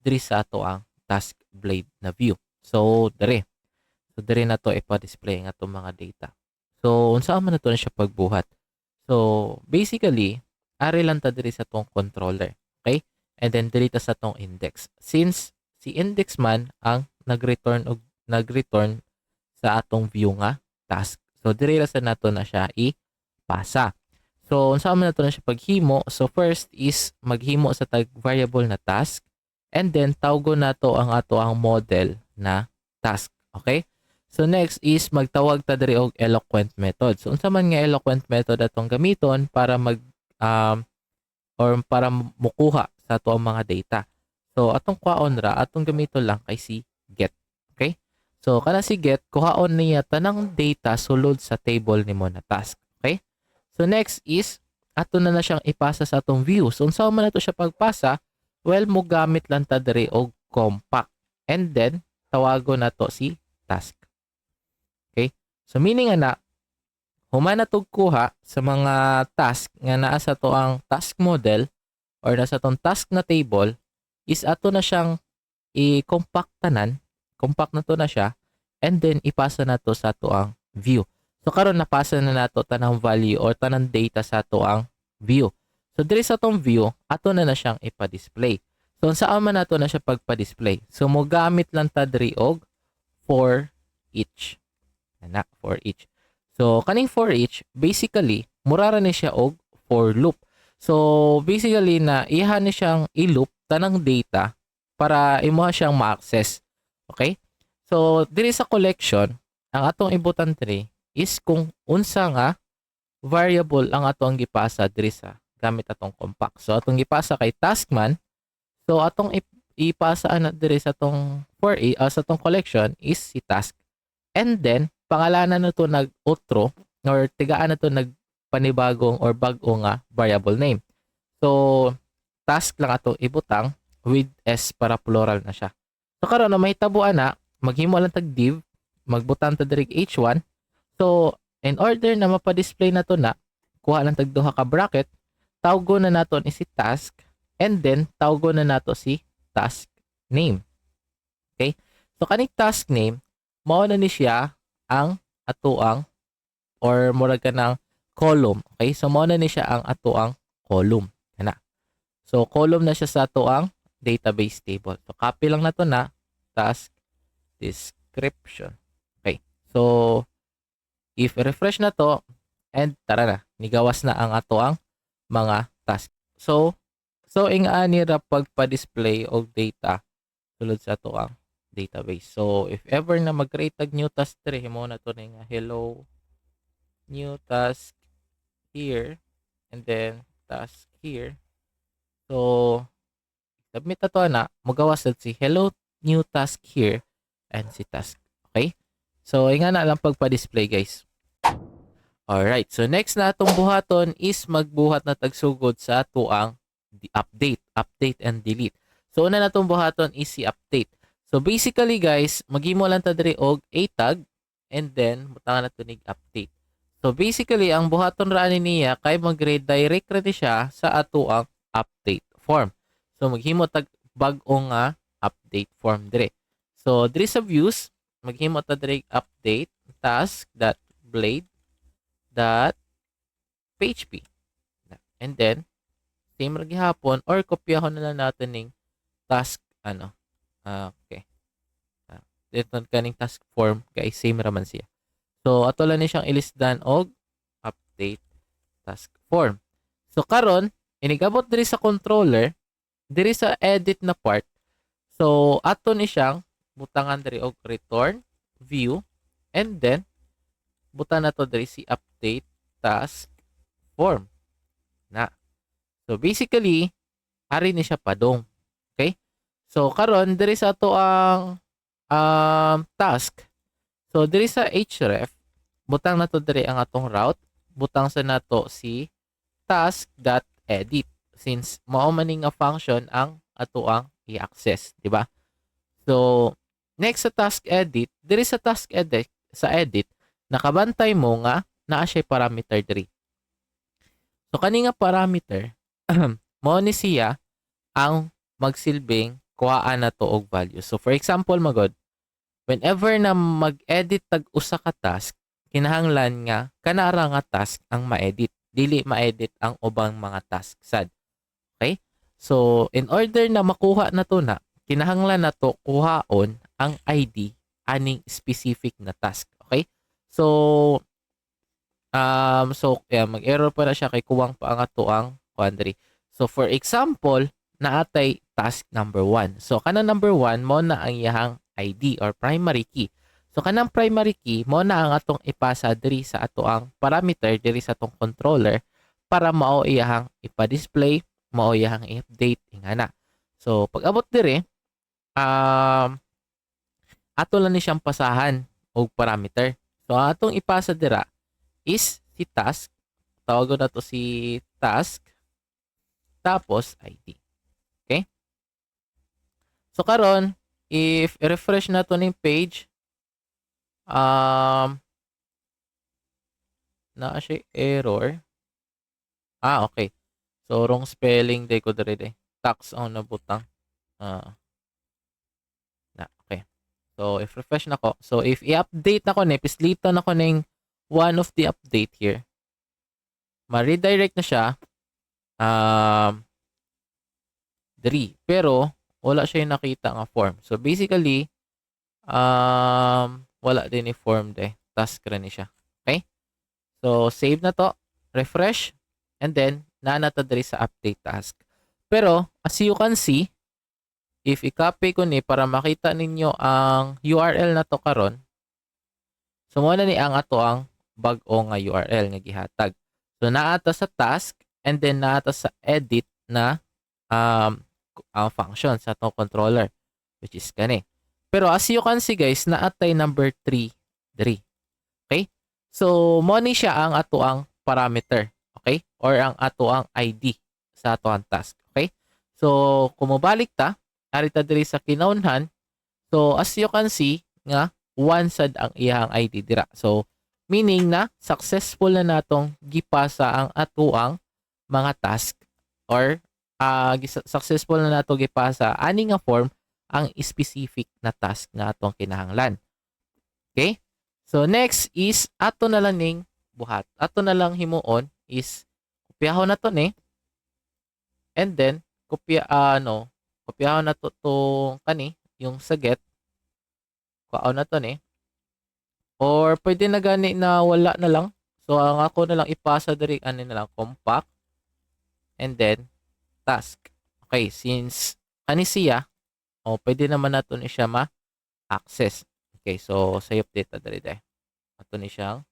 diri sa ato ang task blade na view. So, diri na to ipa-display ang atong mga data. So, unsa man nato na siya pagbuhat? So, basically, ari lang ta diri sa tong controller. Okay? And then diri ta sa tong index. Since si index man ang nag-return sa atong view nga task. So, diri ra sa nato na siya ipasa. So, unsa man nato na siya paghimo? So, first is maghimo sa tag variable na task, and then tawgon nato ang ato ang model na task. Okay? So, next is magtawag ta diri og eloquent method. So, unsa man nga eloquent method atong gamiton para para mukuha sa ato ang mga data. So, atong kwaon ra, atong gamiton lang kay si get. Okay? So, kana si get, kuhaon niya tanang data sulod sa table nimo na task. Okay? So, next is, ato na siyang ipasa sa atong view. So, unsa man nato siya pagpasa, well, mo gamit lang ta diri og compact. And then, tawagon nato si task. Okay? So, meaning na, humana tog kuha sa mga task nga naa sa to ang task model or nasa tong task na table is ato na siyang i-compact na to na siya, and then ipasa na to sa to ang view. So karon napasa na nato tanang value or tanang data sa to ang view. So diri sa tong view, ato na siyang ipa-display. So saan man nato na siya pagpa-display? So mo gamit lang ta diri og for each. For each. So kaning for each, basically mura ra ni siya og for loop. So basically na iha ni siyang i-loop tanang data para imuha siyang ma-access. Okay? So diri sa collection, ang atong ibutan diri is kung unsa nga variable ang atong gipasa diri sa gamit atong compact. So atong gipasa kay taskman, so atong ipasa ana diri sa tong for sa tong collection is si task. And then pangalanan na to nag-outro or tigaan na to nagpanibagong or bag-o nga variable name. So task lang ato ibutang with S para plural na siya. So karon na mahitabuan na, maghimo lang tag div, magbutang ta diri h1. So in order na mapa-display na to na, kuha lang tag duha ka bracket, tawgon na naton is si task, and then tawgon na nato si task name. Okay? So kaning task name, mao na ni siya ang atoang or murag ka ng column. Okay? So mao na ni siya ang atoang column. Kana. So column na siya sa atoang database table. So copy lang na to na task description. Okay. So if refresh na to, and tara na, nigawas na ang atoang mga task. So ingani ra pagpa-display og data sulod sa atoang database. So if ever na mag-create tag new task diri, himo na to nga hello new task here and then task here. So submit na to na, magawas na si hello new task here and si task. Okay? So ingana lang pagpa-display guys. Alright, so next na atong buhaton is magbuhat na tagsugod sa tuang update and delete. So una na atong buhaton is si update. So basically guys, maghimo lang ta diri og a tag and then butangan nato nig update. So basically ang buhaton ra niya kay mag-redirect ra siya sa atuang update form. So maghimo tag bag-o nga update form dire. So diri sa views, maghimo ta diri update task.blade.php. And then same ra gihapon or kopyahon na lang natin ning task okay. Dito kaning task form guys, same ra man siya. So ato lang ni siyang ilisdan og update task form. So karon inigabot diri sa controller, diri sa edit na part. So ato ni siyang butangan diri og return view and then butan na to diri si update task form na. So basically ari ni siya padong. Okay? So karon diri sa ato ang task. So diri sa href, butang na to diri ang atong route, butang sa nato si task.edit since mao man nga function ang ato ang i-access, di ba? So next sa task edit, diri sa task edit, nakabantay mo nga naa siya parameter diri. So kani nga parameter mao ni siya ang magsilbing kuhaan na to og value. So for example magod, whenever na mag-edit tag usa ka task, kinahanglan nga kanara nga task ang ma-edit, dili ma-edit ang ubang mga task sad. Okay? So in order na makuha na to na, kinahanglan na to kuhaon ang ID aning specific na task. Okay? So mag-error pa na siya kay kuwang pa ang atoang query. So for example, naatay task number 1. So kanang number 1 mo na ang iyahang ID or primary key. So kanang primary key mo na ang atong ipasa diri sa atoang parameter diri sa atong controller para mao iyahang ipa-display, mao iyahang i-update ingana. So pag abot diri ato lang ni siyang pasahan og parameter. So atong ipasa dira is si task, tawagon na to si task tapos ID. Okay? So karon if i-refresh na to ning page, naa siya error. Okay. So wrong spelling day ko diri. Tax ang nabutang. Okay. So if refresh na ko, so if i-update na ko ni, pislito na ko ning one of the update here, ma-redirect na siya diri. Pero wala siya yung nakita nga form. So basically, wala din ni form de. Task ra ni siya. Okay? So save na to, refresh, and then nanata diri sa update task. Pero as you can see, if i-copy ko ni para makita ninyo ang URL na to karon, so mo na ni ang ato ang bag-o nga URL nga gihatag. So naata sa task and then naata sa edit na ang function sa atong controller, which is kani. Pero as you can see guys, naatay number 3 diri. Okay? So mo ni siya ang ato ang parameter, okay? Or ang ato ang ID sa ato ang task, okay? So kung mobalik ta, arita diri sa kinahunhan. So as you can see nga one sad ang iyang ID dira. So meaning na successful na natong gipasa ang ato ang mga task or successful na nato gipasa ani nga form ang specific na task na atong kinahanglan. Okay? So next is ato na lang ning buhat. Ato na lang himuon is kopyahon na to ni. And then kopyahon na to tong kani yung sa get. Kuhaon na to ni. Or pwede na gani na wala na lang. So ang ako na lang ipasa diri ani na lang compact and then task. Okay, since kani siya, pwede naman nato ni siya ma-access. Okay, so sa update na dali dahil. Ato ni siyang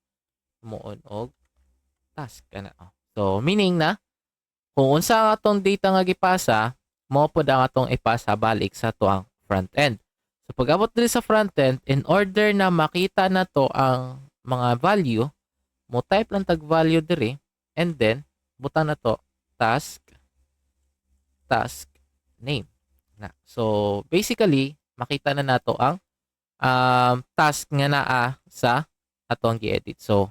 muon og task kana. So meaning na kung unsa ang atong data nga gipasa, mo pod ang atong ipasa balik sa tuang front end. So pag abot diri sa front end, in order na makita na to ang mga value, mo type lang tag value diri and then butang na to task name. Na. So basically, makita na nato ang task nga naa sa atong gi-edit. So,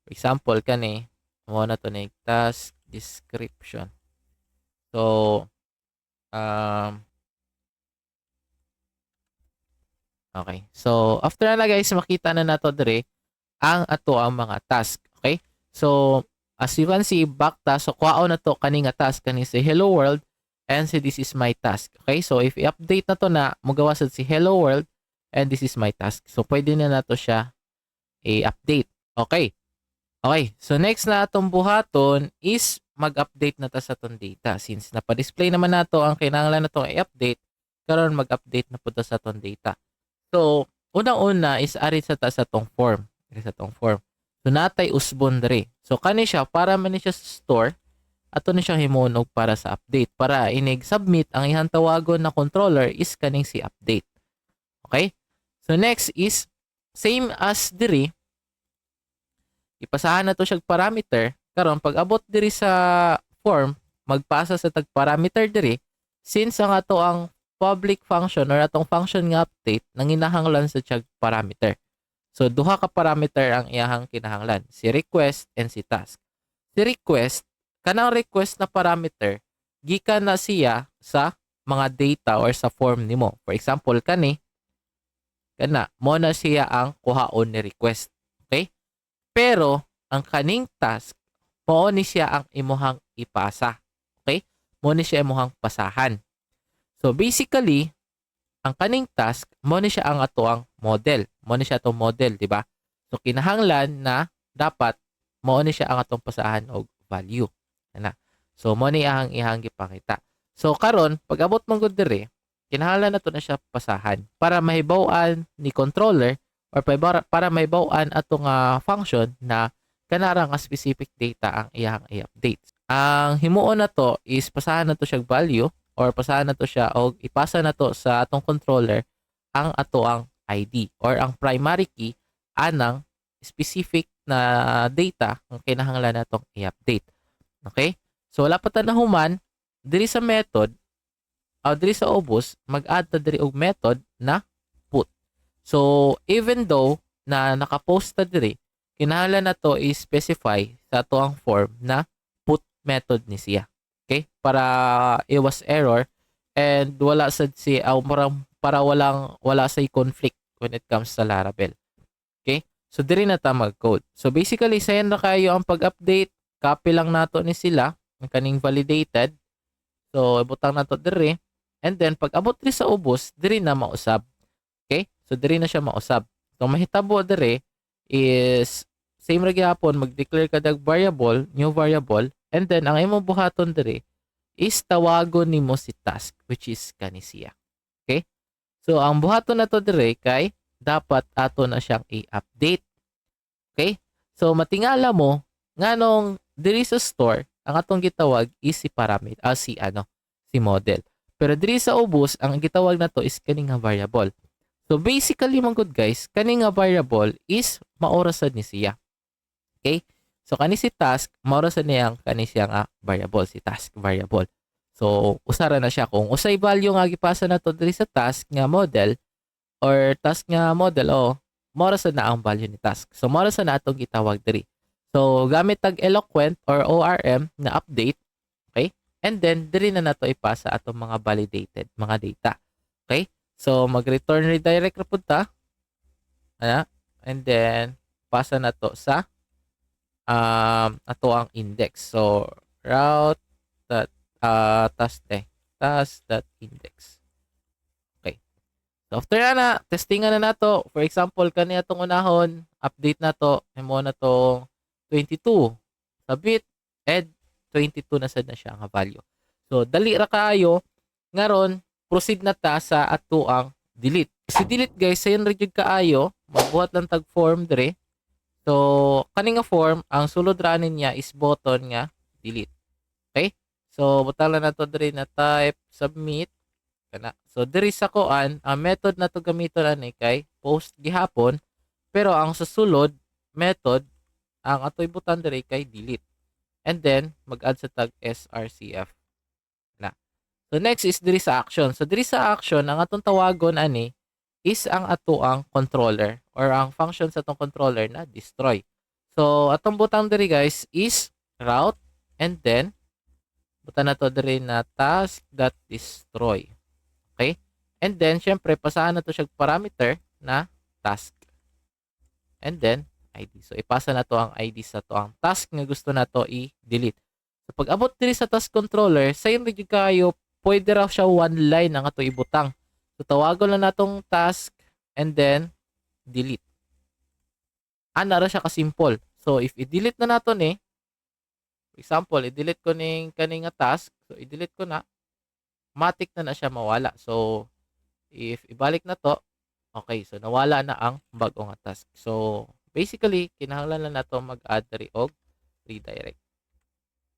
for example, kani, mo na to na task description. So, okay. So, after na guys, makita na nato dire ang ato ang mga task. Okay? So, as you can see, back task. So, kuhaon na to kani nga task. Kani si hello world and si this is my task. Okay? So, if i-update na to na, magawa sa si hello world and this is my task. So, pwede na nato siya i-update. Okay. Okay. So, next na atong buhaton is mag-update na ta sa atong data. Since napa-display naman nato ang kinahanglan nato i-update, karon mag-update na po ta sa atong data. So, unang-una is ari sa ta sa atong form. Ari sa atong form. So, natay usbon diri. So, kani siya, para man siya sa store, ato ni siya himunog para sa update. Para inig-submit ang ihang tawagon na controller is kaning si update. Okay? So, next is, same as diri, ipasahan na to siya parameter. Karon pag abot diri sa form, magpasa sa tag parameter diri, since ang ato ang public function or atong function nga update, nanginahanglan sa siya parameter. So, duha ka parameter ang iyahang kinahanglan, si request and si task. Si request, kanang request na parameter, gikan na siya sa mga data or sa form nimo. For example, kani, kana, mo na siya ang kuhaon ni request. Okay? Pero, ang kaning task, mo ni siya ang imuhang ipasa. Okay? Mo ni siya imuhang pasahan. So, basically, ang kaning task, mo ni siya ang ato ang model. Mo ni siya atong model, di ba? So, kinahanglan na dapat mo ni siya ang atong pasahan og value. Ana. So, mo ni ang ihang gipakita. So, karon pag abot mong gud diri, kinahanglan nato na siya pasahan para mahibaw-an ni controller or para mahibaw-an atong function na kanara nga specific data ang iyang i-update. Ang himuon na to is pasahan na to siya value or pasahan na to siya o ipasa na to sa atong controller ang ato ang ID or ang primary key anang specific na data ang kinahanglan natong i-update. Okay? So wala pa ta nahuman diri sa method o diri sa obus mag-add ta diri og method na put. So even though na naka-post ta diri, kinahanglan na to i-specify sa ato ang form na put method ni siya. Okay? Para iwas error and wala sad si para wala say conflict when it comes sa Laravel. Okay? So diri na ta mag-code. So basically sayan na kayo ang pag-update, copy lang nato ni sila ang kaning validated. So ibutang nato diri and then pag abot diri sa ubos, diri na mausab. Okay? So diri na siya mausab. So mahitabo diri is same ra gyapon mag-declare ka dag variable, new variable, and then ang imong buhaton diri is tawagon nimo si task which is kani siya. So ang buhaton na to dire kay dapat ato na siyang i-update. Okay? So matingala mo nganong diri sa store ang atong gitawag is si parameter si model. Pero diri sa ubos ang gitawag na to is kani nga variable. So basically man good guys, kani nga variable is maorasan ni siya. Okay? So kani si task maorasan niya kani siya nga variable, si task variable. So usara na siya kung usay value nga gipasa na to diri sa task nga model or task nga model maorasan na ang value ni task. So maorasan na atong gitawag diri. So gamit tag eloquent or ORM na update, okay? And then diri na nato ipasa atong mga validated mga data. Okay? So mag-return redirect ra pud ta. And then pasa na to sa ato ang index. So route task.index. Okay. So after na testingan na nato, for example kani atong unahon, update na to, mo na to 22. Submit, add 22 na sad na siya nga value. So dali ra kaayo ngaron proceed na ta sa ato ang delete. Si delete guys, sayon ra jud kaayo, magbuhat lang tag form dire. So kani nga form, ang sulod ra niya is button nga delete. Okay? So butang lang nato dire na type submit kana. So diri sa koan, ang method na to gamiton ani kay post gihapon, pero ang susulod method ang atoy butang dire kay delete. And then mag-add sa tag srcf. Na. So next is diri sa action. So diri sa action ang atong tawagon ani is ang ato ang controller or ang function sa atong controller na destroy. So atong butang diri guys is route and then buta na to diri na task.destroy. Okay? And then syempre pasahan na to siya parameter na task. And then ID. So ipasa na to ang ID sa to ang task nga gusto na to i-delete. So pag abot diri sa task controller, sayon rig kayo pwede raw siya one line ang ato ibutang. So tawagon lang natong task and then delete. Ana ra siya ka simple. So if i-delete na nato ni, for example, i-delete ko ning kaning nga task, so i-delete ko na, matik na siya mawala. So if ibalik na to, okay, so nawala na ang bag-o nga task. So basically kinahanglan lang nato mag-add diri og redirect.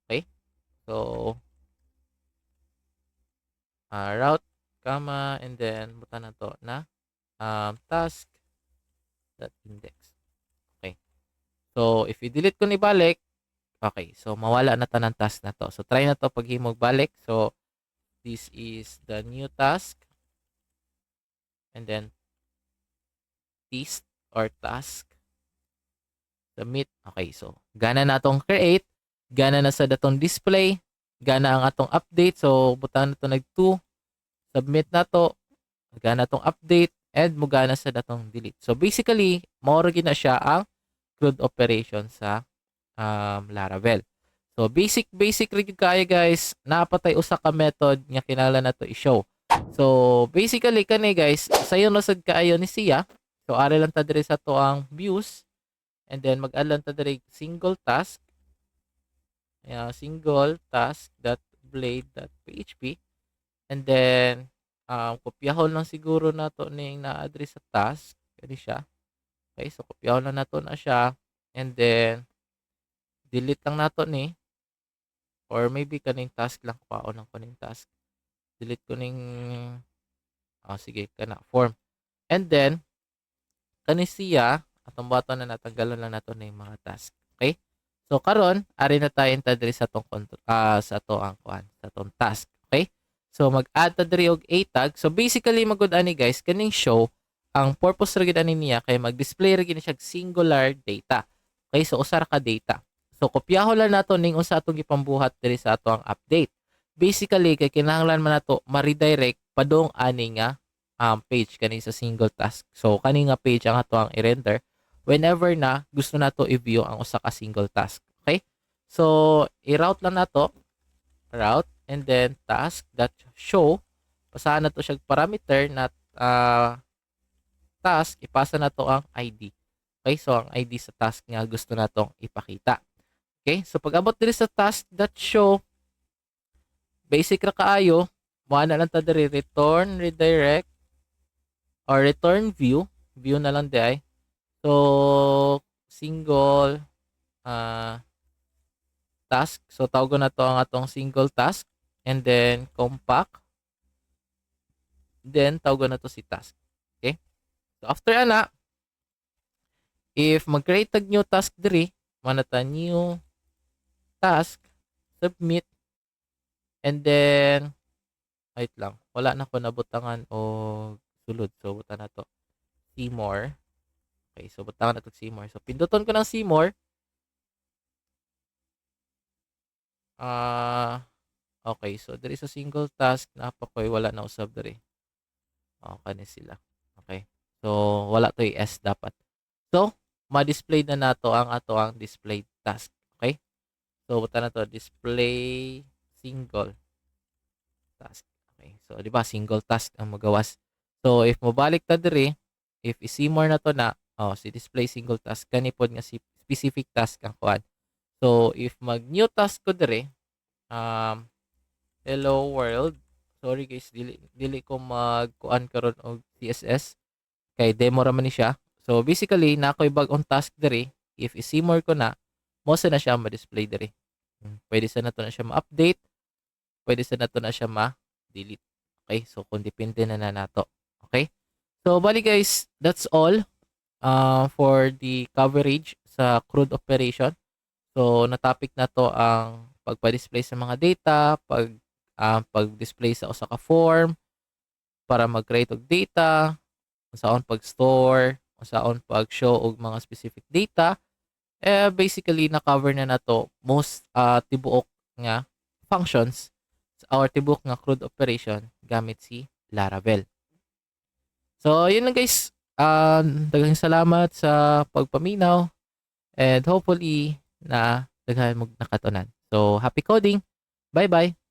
Okay? So route comma and then buta na to na task.index. Okay. So if i-delete ko ni balik, okay, so mawala na tanang task na to. So try na to paghimog balik. So this is the new task and then test or task submit. Okay, so gana na atong create, gana na sa datong display, gana ang atong update. So buta na to nag 2, submit na to, gana tong update and mugana sa datong delete. So basically mao na siya ang CRUD operation sa Laravel. So basic rig kaya guys, napatay usa ka method nga kinahanglan nato i-show. So basically kani guys, sayo na sad kaayo ni siya. So ari lang ta diri sa to ang views and then mag-add lang ta diri single task. Single task.blade.php and then kopyahon lang siguro nato ning na-address sa task kani siya. Okay, so kopyahon lang nato na siya and then delete lang nato ni or maybe kaning task lang kuhaon lang ko ning task. Delete ko ning sige kana form. And then kani siya atong button na natanggalan lang nato ning mga task. Okay? So karon ari na tayo diri sa tong sa to ang kuan, sa tong task. Okay? So mag-add ta diri og a tag. So basically magud ani guys kaning show ang purpose ra gid ani niya kay mag-display ra gid siya singular data. Okay? So usa ra ka data. So kopyahon lang nato ning usa atong gipambuhat diri sa ato ang update. Basically kay kinahanglan man nato ma-redirect padung ani nga page kani sa single task. So kani nga page ang ato ang i-render whenever na gusto nato i-view ang usa ka single task. Okay? So i-route lang nato route and then task.show pasahan nato siya parameter na task ipasa nato ang ID. Okay? So ang ID sa task nga gusto natong ipakita. Okay? So pag abot diri sa task.show basic ra kaayo mo ana lang ta diri return redirect or return view na lang di ay. So single task. So tawag na to ang atong single task, and then compact, then tawag na to si task. Okay? So after ana, if mag-create tag new task diri, manata new task, submit, and then wait lang, wala na ko nabutangan o sulod. So buta na to see more. Okay, so butangan na to see more. So pinduton ko ng see more. Okay, so diri sa single task napakoy wala na usab diri. Kani sila. Okay. So wala to S dapat. So ma-display na nato ang ato ang display task. Okay? So buta na to display single task. Okay. So di ba single task ang magawas. So if mobalik ta diri, if i-see more na to na, si display single task kani pod nga si specific task ang kuan. So if mag new task ko diri, hello world. Sorry guys, dili ko magkuan karon og CSS kay demo ra man ni siya. So basically na ako'y bag-on task diri, if i-see more ko na, mo sa na siya ma-display diri. Pwede sa nato na siya ma-update, pwede sa nato na siya ma-delete. Okay? So kung depende na nato. Okay? So bali guys, that's all for the coverage sa CRUD operation. So na-topic na to ang pagpa-display sa mga data, pag-display sa usa ka form para mag-create og data, unsaon pag-store, unsaon pag-show og mga specific data. Basically na-cover na nato most tibuok nga functions or tibuok nga CRUD operation gamit si Laravel. So yun lang guys. Daghang salamat sa pagpaminaw, and hopefully na daghan mo nakatunan. So happy coding. Bye bye.